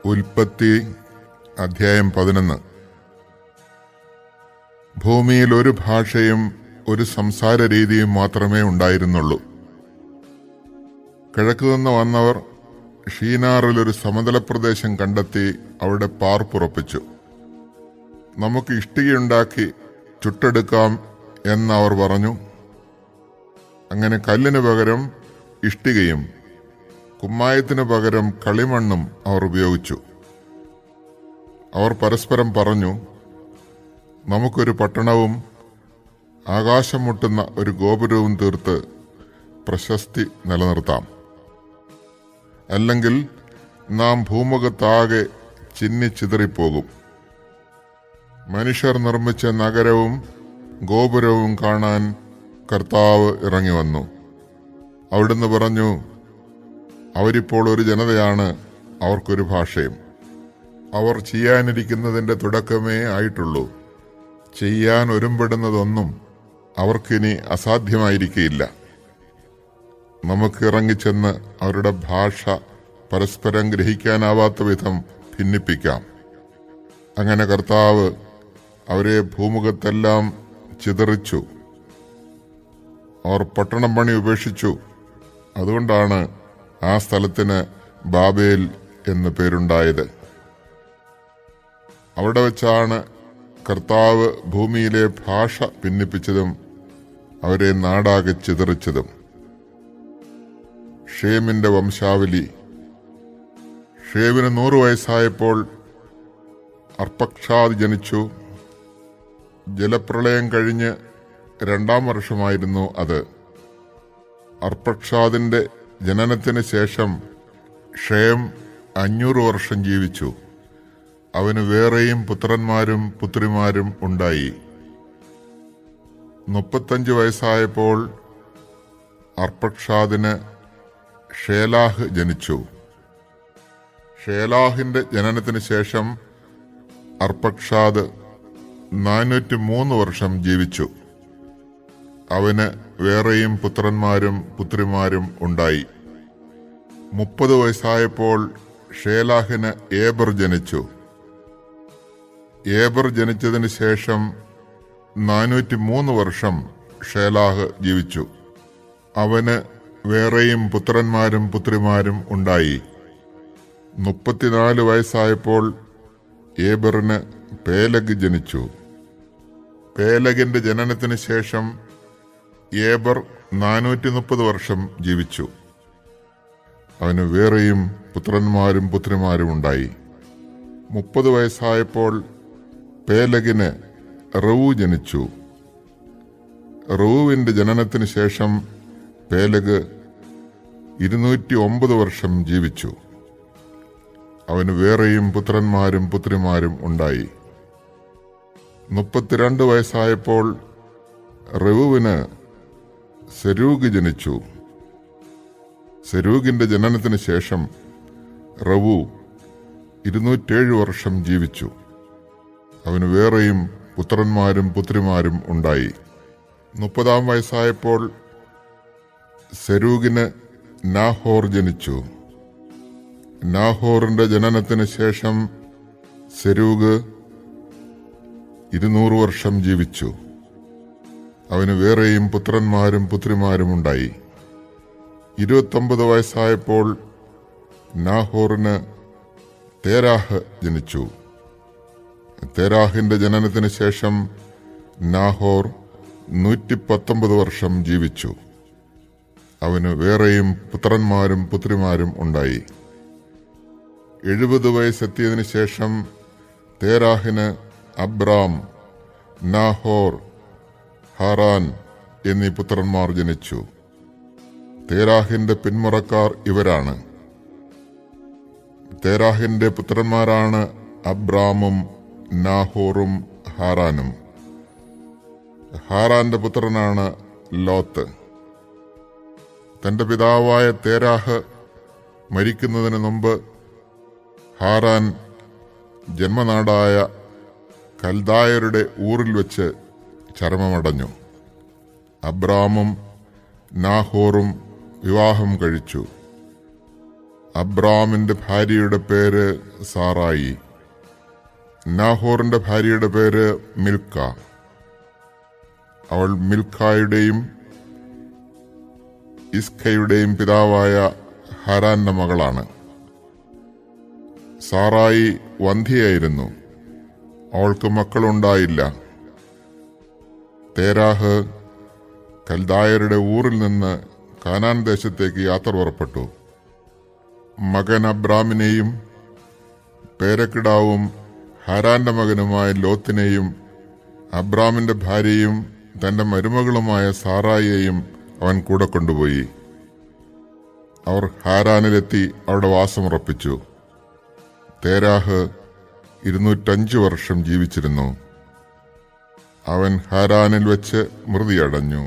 ഉൽപ്പത്തി അധ്യായം 11. ഭൂമിയിൽ ഒരു ഭാഷയും ഒരു സംസാര രീതിയും മാത്രമേ ഉണ്ടായിരുന്നുള്ളൂ. കിഴക്കുനിന്ന് വന്നവർ ഷീനാറിലൊരു സമതല പ്രദേശം കണ്ടെത്തി അവിടെ പാർപ്പുറപ്പിച്ചു. നമുക്ക് ഇഷ്ടികയുണ്ടാക്കി ചുട്ടെടുക്കാം എന്നവർ പറഞ്ഞു. അങ്ങനെ കല്ലിന് പകരം ഇഷ്ടികയും കുമ്മായത്തിന് പകരം കളിമണ്ണും അവർ ഉപയോഗിച്ചു. അവർ പരസ്പരം പറഞ്ഞു, നമുക്കൊരു പട്ടണവും ആകാശം മുട്ടുന്ന ഒരു ഗോപുരവും തീർത്ത് പ്രശസ്തി നിലനിർത്താം. അല്ലെങ്കിൽ നാം ഭൂമുഖത്താകെ ചിന്നിച്ചിതറിപ്പോകും. മനുഷ്യർ നിർമ്മിച്ച നഗരവും ഗോപുരവും കാണാൻ കർത്താവ് ഇറങ്ങി വന്നു. അവിടുന്ന് പറഞ്ഞു, അവരിപ്പോൾ ഒരു ജനതയാണ്, അവർക്കൊരു ഭാഷയും. അവർ ചെയ്യാനിരിക്കുന്നതിൻ്റെ തുടക്കമേ ആയിട്ടുള്ളൂ. ചെയ്യാൻ ഒരുമ്പെടുന്നതൊന്നും അവർക്കിനി അസാധ്യമായിരിക്കുകയില്ല. നമുക്ക് ഇറങ്ങിച്ചെന്ന് അവരുടെ ഭാഷ പരസ്പരം ഗ്രഹിക്കാനാവാത്ത വിധം ഭിന്നിപ്പിക്കാം. അങ്ങനെ കർത്താവ് അവരെ ഭൂമുഖത്തെല്ലാം ചിതറിച്ചു. അവർ പട്ടണം പണി ഉപേക്ഷിച്ചു. അതുകൊണ്ടാണ് ആ സ്ഥലത്തിന് ബാബേൽ എന്ന് പേരുണ്ടായത്. അവിടെ വെച്ചാണ് കർത്താവ് ഭൂമിയിലെ ഭാഷ ഭിന്നിപ്പിച്ചതും അവരെ നാടാകെ ചിതറിച്ചതും. ഷേമിന്റെ വംശാവലി. ഷേമിന് 100 വയസ്സായപ്പോൾ അർപ്പക്ഷാദ് ജനിച്ചു. ജലപ്രളയം കഴിഞ്ഞ് 2-ാം വർഷമായിരുന്നു അത്. അർപ്പക്ഷാദിന്റെ ജനനത്തിന് ശേഷം ഷേം 500 വർഷം ജീവിച്ചു. അവന് വേറെയും പുത്രന്മാരും പുത്രിമാരും ഉണ്ടായി. 35 വയസ്സായപ്പോൾ അർപ്പക്ഷാദിന് ഷേലാഹ് ജനിച്ചു. ഷേലാഹിന്റെ ജനനത്തിന് ശേഷം അർപ്പക്ഷാദ് 403 വർഷം ജീവിച്ചു. അവന് വേറെയും പുത്രന്മാരും പുത്രിമാരും ഉണ്ടായി. 30 വയസ്സായപ്പോൾ ഷേലാഹിന് ഏബർ ജനിച്ചു. ഏബർ ജനിച്ചതിന് ശേഷം 403 വർഷം ഷേലാഹ് ജീവിച്ചു. അവന് വേറെയും പുത്രന്മാരും പുത്രിമാരും ഉണ്ടായി. 34 വയസ്സായപ്പോൾ ഏബറിന് പേലഗ് ജനിച്ചു. പേലഗിന്റെ ജനനത്തിന് ശേഷം ഏബർ 430 വർഷം ജീവിച്ചു. അവന് വേറെയും പുത്രന്മാരും പുത്രിമാരും ഉണ്ടായി. 30 വയസ്സായപ്പോൾ പേലഗിന് റവു ജനിച്ചു. റവുവിന്റെ ജനനത്തിന് ശേഷം പേലഗ് 209 വർഷം ജീവിച്ചു. അവന് വേറെയും പുത്രന്മാരും പുത്രിമാരും ഉണ്ടായി. 32 വയസ്സായപ്പോൾ റവുവിന് സെരൂഗ് ജനിച്ചു. സെരൂഗിന്റെ ജനനത്തിന് ശേഷം റവു 207 വർഷം ജീവിച്ചു. അവന് വേറെയും പുത്രന്മാരും പുത്രിമാരും ഉണ്ടായി. 30-ാം വയസ്സായപ്പോൾ സെരൂഗിന് നാഹോർ ജനിച്ചു. നാഹോറിന്റെ ജനനത്തിന് ശേഷം സെരൂഗ് 200 വർഷം ജീവിച്ചു. അവന് വേറെയും പുത്രന്മാരും പുത്രിമാരും ഉണ്ടായി. 29 വയസ്സായപ്പോൾ നാഹോറിന് തേരാഹ് ജനിച്ചു. തേരാഹിന്റെ ജനനത്തിന് ശേഷം നാഹോർ 119 വർഷം ജീവിച്ചു. അവന് വേറെയും പുത്രന്മാരും പുത്രിമാരും ഉണ്ടായി. 70 വയസ്സെത്തിയതിനു ശേഷം തേരാഹിന് അബ്രാം, നാഹോർ, ഹാറാൻ എന്നീ പുത്രന്മാർ ജനിച്ചു. തേരാഹിന്റെ പിന്മുറക്കാർ ഇവരാണ്. തേരാഹിന്റെ പുത്രന്മാരാണ് അബ്രാമും നാഹോറും ഹാറാനും. ഹാറാന്റെ പുത്രനാണ് ലോത്ത്. തന്റെ പിതാവായ തേരാഹ് മരിക്കുന്നതിന് മുമ്പ് ഹാറാൻ ജന്മനാടായ കൽദായരുടെ ഊറിൽ വെച്ച് ചരമമടഞ്ഞു. അബ്രാമും നാഹോറും വിവാഹം കഴിച്ചു. അബ്രാമിന്റെ ഭാര്യയുടെ പേര് സാറായി. നാഹോറിന്റെ ഭാര്യയുടെ പേര് മിൽക്ക. അവൾ മിൽക്കായുടെയും ഇസ്കയുടെയും പിതാവായ ഹാരാന്റെ മകളാണ്. സാറായി വന്ധ്യയായിരുന്നു, അവൾക്ക് മക്കളുണ്ടായില്ല. തേരാഹ് കൽദായരുടെ ഊറിൽ നിന്ന് കാനാൻ ദേശത്തേക്ക് യാത്ര പുറപ്പെട്ടു. മകൻ അബ്രാമിനെയും പേരക്കിടാവും ഹാരാന്റെ മകനുമായ ലോത്തിനെയും അബ്രാമിന്റെ ഭാര്യയും തന്റെ മരുമകളുമായ സാറായിയെയും അവൻ കൂടെ കൊണ്ടുപോയി. അവർ ഹാരാനിലെത്തി അവിടെ വാസമുറപ്പിച്ചു. തേരാഹ് 205 വർഷം ജീവിച്ചിരുന്നു. അവൻ ഹാരാനിൽ വെച്ച് മൃതിയടഞ്ഞു.